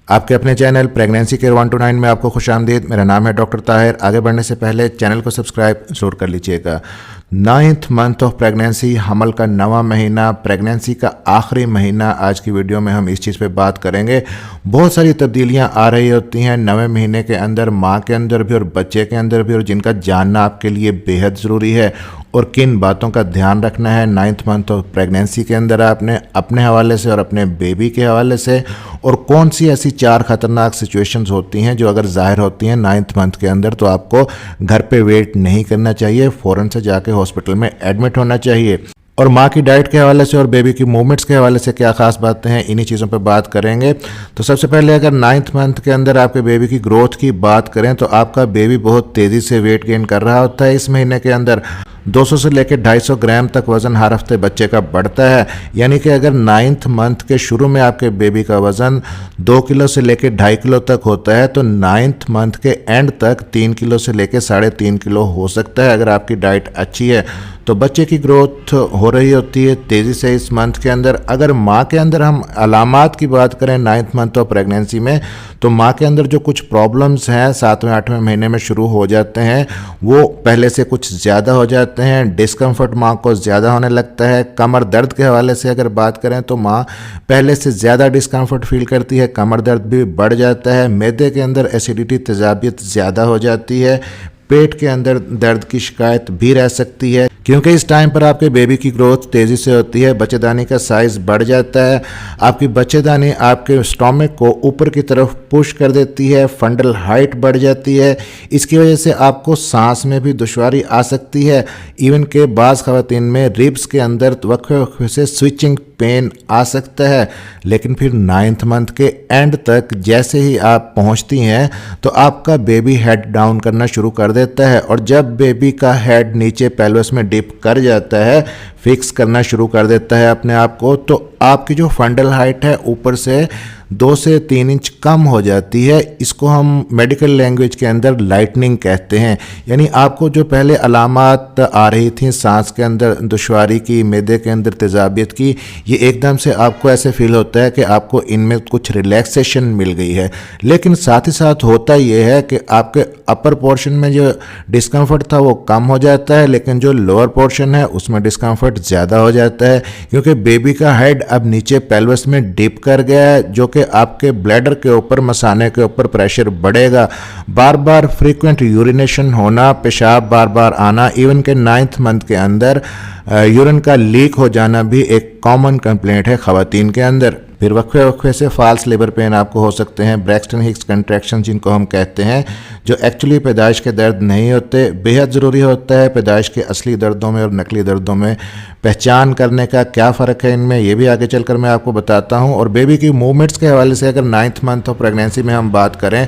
आपके अपने channel pregnancy care 129 में आपको खुशामदीद। मेरा नाम है डॉक्टर ताहिर। आगे बढ़ने से पहले चैनल को सब्सक्राइब जरूर कर लीजिएगा। 9th मंथ ऑफ प्रेगनेंसी, हमल का 9वां महीना, प्रेगनेंसी का आखिरी महीना। आज की वीडियो में हम इस चीज़ पे बात करेंगे। बहुत सारी तब्दीलियां आ रही होती हैं 9वें महीने के अंदर, माँ के अंदर भी और बच्चे के अंदर भी, और जिनका जानना आपके लिए बेहद ज़रूरी है। और किन बातों का ध्यान रखना है 9th मंथ ऑफ प्रेगनेंसी के अंदर आपने अपने हवाले से और अपने बेबी के हवाले से, और कौन सी ऐसी 4 ख़तरनाक सिचुएशंस होती हैं जो अगर ज़ाहिर होती हैं 9th मंथ के अंदर तो आपको घर पे वेट नहीं करना चाहिए, फ़ौरन से जाके हॉस्पिटल में एडमिट होना चाहिए। और माँ की डाइट के हवाले से और बेबी की मूवमेंट्स के हवाले से क्या खास बातें हैं, इन्हीं चीज़ों पर बात करेंगे। तो सबसे पहले अगर 9th मंथ के अंदर आपके बेबी की ग्रोथ की बात करें तो आपका बेबी बहुत तेज़ी से वेट गेन कर रहा होता है। इस महीने के अंदर 200 से लेकर 250 ग्राम तक वज़न हर हफ्ते बच्चे का बढ़ता है। यानी कि अगर 9th मंथ के शुरू में आपके बेबी का वज़न 2 किलो से लेकर 2.5 किलो तक होता है तो 9th मंथ के एंड तक 3 किलो से लेकर 3.5 किलो हो सकता है अगर आपकी डाइट अच्छी है। तो बच्चे की ग्रोथ हो रही होती है तेज़ी से इस मंथ के अंदर। अगर माँ के अंदर हम अलामात की बात करें 9th मंथ ऑफ प्रेगनेंसी में, तो माँ के अंदर जो कुछ प्रॉब्लम्स हैं 7वें 8वें महीने में शुरू हो जाते हैं, वो पहले से कुछ ज़्यादा हो जाते हैं। डिस्कम्फर्ट माँ को ज़्यादा होने लगता है। कमर दर्द के हवाले से अगर बात करें तो माँ पहले से ज़्यादा डिस्कम्फर्ट फील करती है, कमर दर्द भी बढ़ जाता है। मैदे के अंदर एसिडिटी तेज़ाबियत ज़्यादा हो जाती है। पेट के अंदर दर्द की शिकायत भी रह सकती है, क्योंकि इस टाइम पर आपके बेबी की ग्रोथ तेज़ी से होती है। बच्चेदानी का साइज़ बढ़ जाता है। आपकी बच्चेदानी आपके स्टोमक को ऊपर की तरफ पुश कर देती है। फंडल हाइट बढ़ जाती है। इसकी वजह से आपको सांस में भी दुश्वारी आ सकती है। इवन के बाज़ ख़वातीन में रिब्स के अंदर वक्फे से स्विचिंग पेन आ सकता है। लेकिन फिर 9th मंथ के एंड तक जैसे ही आप पहुंचती हैं तो आपका बेबी हेड डाउन करना शुरू कर देता है, और जब बेबी का हेड नीचे पेल्विस में डिप कर जाता है, फिक्स करना शुरू कर देता है अपने आप को, तो आपकी जो फंडल हाइट है ऊपर से 2 से 3 इंच कम हो जाती है। इसको हम मेडिकल लैंग्वेज के अंदर लाइटनिंग कहते हैं। यानी आपको जो पहले अलामात आ रही थी सांस के अंदर दुश्वारी की, मैदे के अंदर तेज़ाबियत की, ये एकदम से आपको ऐसे फील होता है कि आपको इनमें कुछ रिलैक्सेशन मिल गई है। लेकिन साथ ही साथ होता ये है कि आपके अपर पोर्शन में जो डिस्कम्फर्ट था वो कम हो जाता है, लेकिन जो लोअर पोर्शन है उसमें डिस्कम्फर्ट ज़्यादा हो जाता है, क्योंकि बेबी का हेड अब नीचे पेल्विस में डिप कर गया है, जो कि आपके ब्लैडर के ऊपर, मसाने के ऊपर प्रेशर बढ़ेगा। बार बार फ्रीक्वेंट यूरिनेशन होना, पेशाब बार बार आना, इवन के 9th मंथ के अंदर यूरिन का लीक हो जाना भी एक कॉमन कंप्लेंट है ख़वातीन के अंदर। फिर वक्फे वक्फे से फॉल्स लेबर पेन आपको हो सकते हैं, ब्रैक्सटन हिक्स कंट्रैक्शन जिनको हम कहते हैं, जो एक्चुअली पैदाइश के दर्द नहीं होते। बेहद ज़रूरी होता है पैदाइश के असली दर्दों में और नकली दर्दों में पहचान करने का। क्या फ़र्क है इनमें, ये भी आगे चलकर मैं आपको बताता हूँ। और बेबी की मूवमेंट्स के हवाले से अगर 9th मंथ ऑफ प्रेगनेंसी में हम बात करें,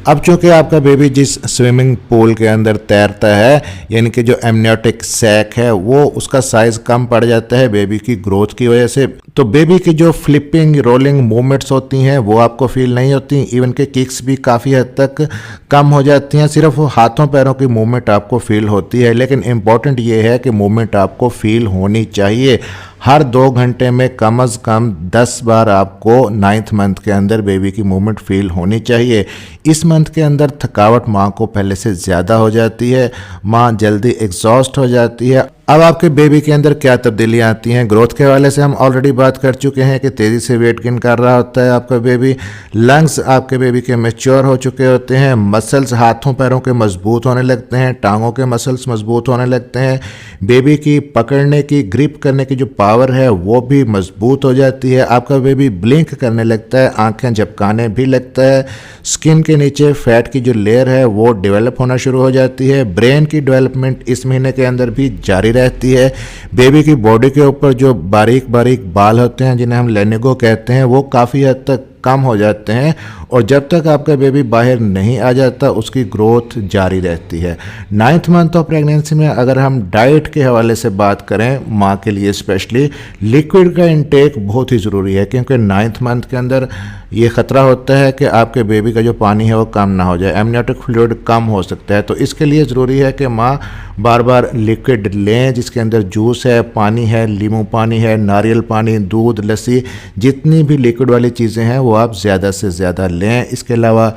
अब चूँकि आपका बेबी जिस स्विमिंग पूल के अंदर तैरता है, यानी कि जो एमनियोटिक सैक है, वो उसका साइज़ कम पड़ जाता है बेबी की ग्रोथ की वजह से। तो बेबी की जो फ्लिपिंग रोलिंग मूवमेंट्स होती हैं वो आपको फील नहीं होती। इवन के किक्स भी काफ़ी हद तक कम हो जाती हैं। सिर्फ हाथों पैरों की मूवमेंट आपको फील होती है। लेकिन इम्पॉर्टेंट ये है कि मूवमेंट आपको फील होनी चाहिए। हर 2 घंटे में कम अज़ कम 10 बार आपको 9th मंथ के अंदर बेबी की मूवमेंट फील होनी चाहिए। इस मंथ के अंदर थकावट माँ को पहले से ज़्यादा हो जाती है, माँ जल्दी एग्जॉस्ट हो जाती है। अब आपके बेबी के अंदर क्या तब्दीलियाँ आती हैं, ग्रोथ के हवाले से हम ऑलरेडी बात कर चुके हैं कि तेज़ी से वेट गेन कर रहा होता है आपका बेबी। लंग्स आपके बेबी के मैच्योर हो चुके होते हैं। मसल्स हाथों पैरों के मजबूत होने लगते हैं, टांगों के मसल्स मजबूत होने लगते हैं। बेबी की पकड़ने की, ग्रिप करने की जो पावर है वो भी मजबूत हो जाती है। आपका बेबी ब्लिंक करने लगता है, आंखें झपकाने भी लगता है। स्किन के नीचे फैट की जो लेयर है वो डेवलप होना शुरू हो जाती है। ब्रेन की डेवलपमेंट इस महीने के अंदर भी जारी रहती है। बेबी की बॉडी के ऊपर जो बारीक बारीक बाल होते हैं जिन्हें हम लेनिगो कहते हैं, वो काफ़ी हद तक कम हो जाते हैं, और जब तक आपका बेबी बाहर नहीं आ जाता उसकी ग्रोथ जारी रहती है। 9th मंथ ऑफ प्रेगनेंसी में अगर हम डाइट के हवाले से बात करें, माँ के लिए स्पेशली लिक्विड का इंटेक बहुत ही ज़रूरी है, क्योंकि 9th मंथ के अंदर ये ख़तरा होता है कि आपके बेबी का जो पानी है वो कम ना हो जाए, एमनियोटिक फ्लूइड कम हो सकता है। तो इसके लिए ज़रूरी है कि माँ बार बार लिक्विड लें, जिसके अंदर जूस है, पानी है, नींबू पानी है, नारियल पानी, दूध, लस्सी, जितनी भी लिक्विड वाली चीज़ें हैं वो आप ज़्यादा से ज़्यादा लें। इसके अलावा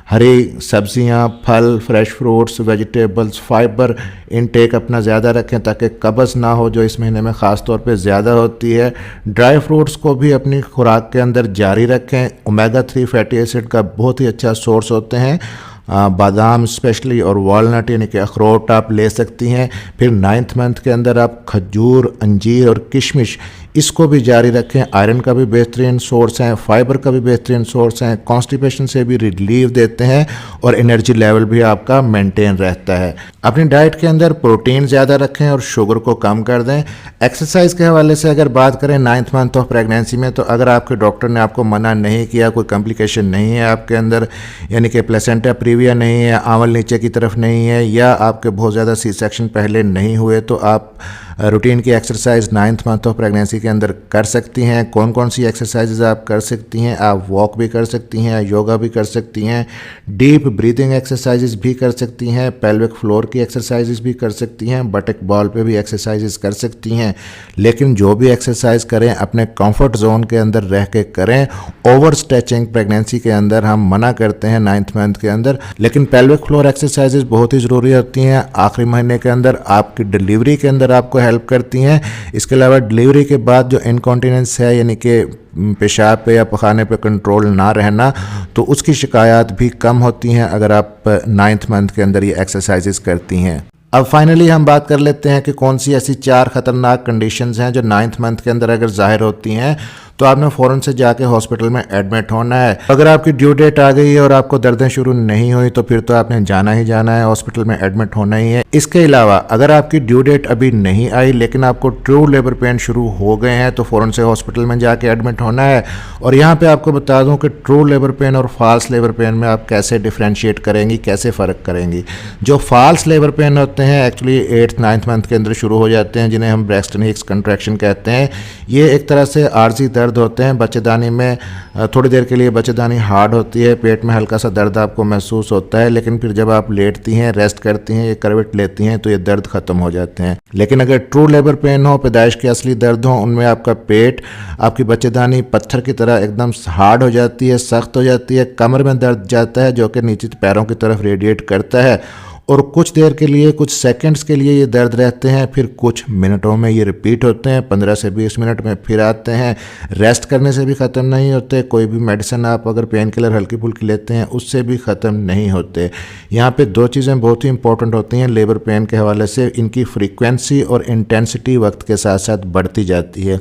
हरी सब्जियां, फल, fresh fruits, vegetables, fibre intake अपना ज़्यादा रखें ताकि कब्ज़ ना हो, जो इस महीने में ख़ास तौर पे ज़्यादा होती है। ड्राई फ्रूट्स को भी अपनी खुराक के अंदर जारी रखें। ओमेगा 3 फैटी एसिड का बहुत ही अच्छा सोर्स होते हैं बादाम स्पेशली, और वॉलनट यानी कि अखरोट आप ले सकती हैं। फिर 9th मंथ के अंदर आप खजूर, अंजीर और किशमिश इसको भी जारी रखें। आयरन का भी बेहतरीन सोर्स है, फाइबर का भी बेहतरीन सोर्स है, कॉन्स्टिपेशन से भी रिलीफ देते हैं और एनर्जी लेवल भी आपका मेंटेन रहता है। अपनी डाइट के अंदर प्रोटीन ज़्यादा रखें और शुगर को कम कर दें। एक्सरसाइज के हवाले से अगर बात करें 9th मंथ ऑफ प्रेगनेंसी में, तो अगर आपके डॉक्टर ने आपको मना नहीं किया, कोई कॉम्प्लिकेशन नहीं है आपके अंदर, यानी कि प्लेसेंटा प्रीविया नहीं है, आंवल नीचे की तरफ नहीं है, या आपके बहुत ज़्यादा सी सेक्शन पहले नहीं हुए, तो आप रूटीन की exercise 9th month of pregnancy के अंदर कर सकती हैं। कौन कौन सी एक्सरसाइजेज आप कर सकती हैं? आप वॉक भी कर सकती हैं, योगा भी कर सकती हैं, डीप ब्रीदिंग एक्सरसाइजेज भी कर सकती हैं, पेल्विक फ्लोर की एक्सरसाइजेज भी कर सकती हैं, बटक बॉल पे भी एक्सरसाइजेज कर सकती हैं। लेकिन जो भी एक्सरसाइज करें अपने कंफर्ट जोन के अंदर रह के करें। ओवर स्ट्रेचिंग प्रेगनेंसी के अंदर हम मना करते हैं 9th मंथ के अंदर, लेकिन पेल्विक फ्लोर एक्सरसाइजेज बहुत ही ज़रूरी होती हैं। आखिरी महीने के अंदर आपकी डिलीवरी के अंदर आपको हेल्प करती हैं। इसके अलावा डिलीवरी के बाद जो इनकॉन्टिनेंस है, यानी कि पेशाब पे या पखाने पे कंट्रोल ना रहना, तो उसकी शिकायत भी कम होती हैं अगर आप 9th मंथ के अंदर ये एक्सरसाइजेस करती हैं। अब फाइनली हम बात कर लेते हैं कि कौन सी ऐसी 4 ख़तरनाक कंडीशंस हैं जो 9th मंथ के अंदर अगर ज़ाहिर होती हैं तो आपने फ़ौरन से जाके हॉस्पिटल में एडमिट होना है। अगर आपकी ड्यू डेट आ गई है और आपको दर्दें शुरू नहीं हुई तो फिर तो आपने जाना ही जाना है, हॉस्पिटल में एडमिट होना ही है। इसके अलावा अगर आपकी ड्यू डेट अभी नहीं आई लेकिन आपको ट्रू लेबर पेन शुरू हो गए हैं तो फ़ौरन से हॉस्पिटल में जाके एडमिट होना है। और यहाँ पर आपको बता दूँ कि ट्रू लेबर पेन और फॉल्स लेबर पेन में आप कैसे डिफ्रेंशिएट करेंगी, कैसे फ़र्क करेंगी। जो फॉल्स लेबर पेन होते हैं एक्चुअली 8th 9th मंथ के अंदर शुरू हो जाते हैं, जिन्हें हम ब्रेस्ट हिक्स कंट्रैक्शन कहते हैं। ये एक तरह से आर्जी दर्द होते हैं बच्चेदानी में। थोड़ी देर के लिए बच्चेदानी हार्ड होती है, पेट में हल्का सा दर्द आपको महसूस होता है, लेकिन फिर जब आप लेटती हैं, रेस्ट करती हैं, ये करवट लेती हैं तो ये दर्द खत्म हो जाते हैं। लेकिन अगर ट्रू लेबर पेन हो, पैदाइश के असली दर्द हो, उनमें आपका पेट, आपकी बच्चेदानी पत्थर की तरह एकदम हार्ड हो जाती है, सख्त हो जाती है, कमर में दर्द जाता है जो कि नीचे पैरों की तरफ रेडिएट करता है, और कुछ देर के लिए, कुछ सेकंड्स के लिए ये दर्द रहते हैं, फिर कुछ मिनटों में ये रिपीट होते हैं, 15 से 20 मिनट में फिर आते हैं। रेस्ट करने से भी ख़त्म नहीं होते, कोई भी मेडिसिन आप अगर पेन किलर हल्की फुल्की लेते हैं उससे भी ख़त्म नहीं होते। यहाँ पे 2 चीज़ें बहुत ही इंपॉर्टेंट होती हैं लेबर पेन के हवाले से, इनकी फ्रीक्वेंसी और इंटेंसिटी वक्त के साथ साथ बढ़ती जाती है।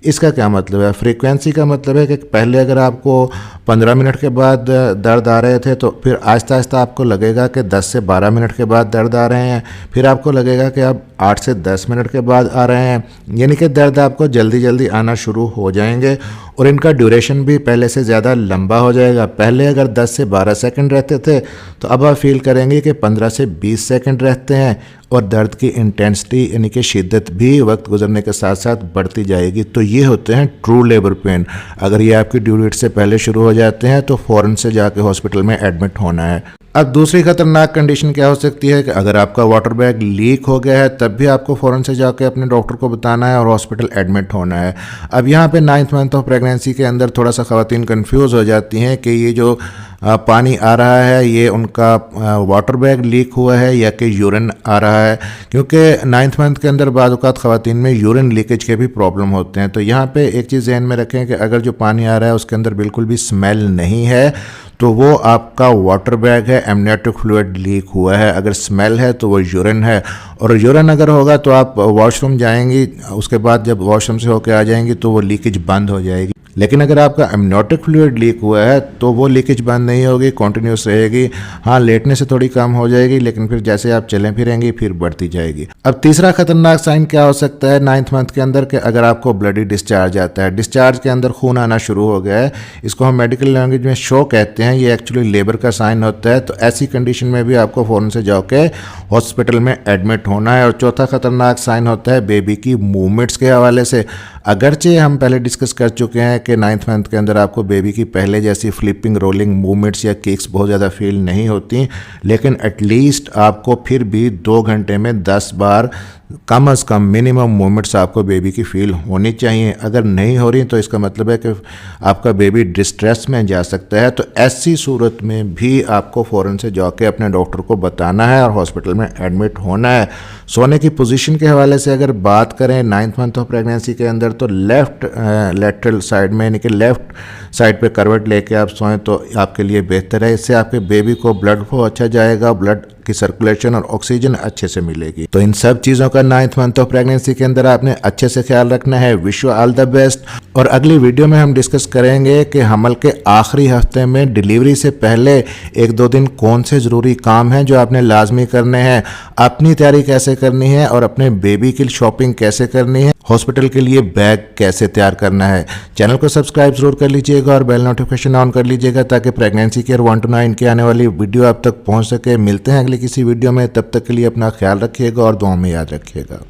इसका क्या मतलब है? फ्रीक्वेंसी का मतलब है कि पहले अगर आपको 15 मिनट के बाद दर्द आ रहे थे तो फिर आहिस्ता आहिस्ता आपको लगेगा कि 10 से 12 मिनट के बाद दर्द आ रहे हैं, फिर आपको लगेगा कि अब 8 से 10 मिनट के बाद आ रहे हैं, यानी कि दर्द आपको जल्दी जल्दी आना शुरू हो जाएंगे और इनका ड्यूरेशन भी पहले से ज़्यादा लंबा हो जाएगा। पहले अगर 10 से 12 सेकंड रहते थे तो अब आप फील करेंगे कि 15 से 20 सेकंड रहते हैं, और दर्द की इंटेंसिटी यानी कि शिद्दत भी वक्त गुजरने के साथ साथ बढ़ती जाएगी। तो ये होते हैं ट्रू लेबर पेन। अगर ये आपकी ड्यू डेट से पहले शुरू हो जाते हैं तो फ़ौरन से जाके हॉस्पिटल में एडमिट होना है। अब दूसरी खतरनाक कंडीशन क्या हो सकती है कि अगर आपका वाटर बैग लीक हो गया है तब भी आपको फ़ौरन से जाके अपने डॉक्टर को बताना है और हॉस्पिटल एडमिट होना है। अब यहाँ पे 9th मंथ ऑफ प्रेगनेंसी के अंदर थोड़ा सा ख़वातीन कंफ्यूज हो जाती हैं कि ये जो पानी आ रहा है ये उनका वाटर बैग लीक हुआ है या कि यूरिन आ रहा है, क्योंकि 9th मंथ के अंदर बाद औक़ात ख़वातीन में यूरिन लीकेज के भी प्रॉब्लम होते हैं। तो यहाँ पे एक चीज़ ज़हन में रखें कि अगर जो पानी आ रहा है उसके अंदर बिल्कुल भी स्मेल नहीं है तो वो आपका वाटर बैग है, एमनियोटिक फ्लूइड लीक हुआ है। अगर स्मेल है तो वो यूरिन है, और यूरिन अगर होगा तो आप वॉशरूम जाएंगी, उसके बाद जब वॉशरूम से होकर आ जाएंगी तो वो लीकेज बंद हो जाएगी। लेकिन अगर आपका एमनियोटिक फ्लूइड लीक हुआ है तो वो लीकेज बंद नहीं होगी, कॉन्टीन्यूस रहेगी। हाँ, लेटने से थोड़ी कम हो जाएगी लेकिन फिर जैसे आप चलें फिरेंगी फिर बढ़ती जाएगी। अब तीसरा खतरनाक साइन क्या हो सकता है 9th मंथ के अंदर, कि अगर आपको ब्लडी डिस्चार्ज आता है, डिस्चार्ज के अंदर खून आना शुरू हो गया है, इसको हम मेडिकल लैंग्वेज में शो कहते हैं, ये एक्चुअली लेबर का साइन होता है। तो ऐसी कंडीशन में भी आपको फ़ौरन से जाके हॉस्पिटल में एडमिट होना है। और चौथा खतरनाक साइन होता है बेबी की मूवमेंट्स के हवाले से। अगरचे हम पहले डिस्कस कर चुके हैं कि 9th मंथ के अंदर आपको बेबी की पहले जैसी फ्लिपिंग, रोलिंग मूवमेंट्स या किक्स बहुत ज़्यादा फील नहीं होती, लेकिन एटलीस्ट आपको फिर भी 2 घंटे में 10 बार कम से कम मिनिमम मूवमेंट्स आपको बेबी की फ़ील होनी चाहिए। अगर नहीं हो रही तो इसका मतलब है कि आपका बेबी डिस्ट्रेस में जा सकता है। तो ऐसी सूरत में भी आपको फ़ौरन से जाके अपने डॉक्टर को बताना है और हॉस्पिटल में एडमिट होना है। सोने की पोजीशन के हवाले से अगर बात करें 9th मंथ ऑफ प्रेगनेंसी के अंदर, तो लेफ़्ट लेटरल साइड में, यानी कि लेफ़्ट साइड पे करवट लेके आप सोएं तो आपके लिए बेहतर है। इससे आपके बेबी को ब्लड फ्लो अच्छा जाएगा, ब्लड की सर्कुलेशन और ऑक्सीजन अच्छे से मिलेगी। तो इन सब चीज़ों का 9th मंथ ऑफ प्रेगनेंसी के अंदर आपने अच्छे से ख्याल रखना है। Wish you all the best. और अगली वीडियो में हम डिस्कस करेंगे कि हमल के आखिरी हफ्ते में डिलीवरी से पहले 1-2 दिन कौन से ज़रूरी काम हैं जो आपने लाजमी करने हैं, अपनी तैयारी कैसे करनी है और अपने बेबी की शॉपिंग कैसे करनी है, हॉस्पिटल के लिए बैग कैसे तैयार करना है। चैनल को सब्सक्राइब जरूर कर लीजिएगा और बेल नोटिफिकेशन ऑन कर लीजिएगा ताकि प्रेगनेंसी केयर 1 to 9 की आने वाली वीडियो आप तक पहुंच सके। मिलते हैं अगली किसी वीडियो में, तब तक के लिए अपना ख्याल रखिएगा और दुआ में याद रखिएगा।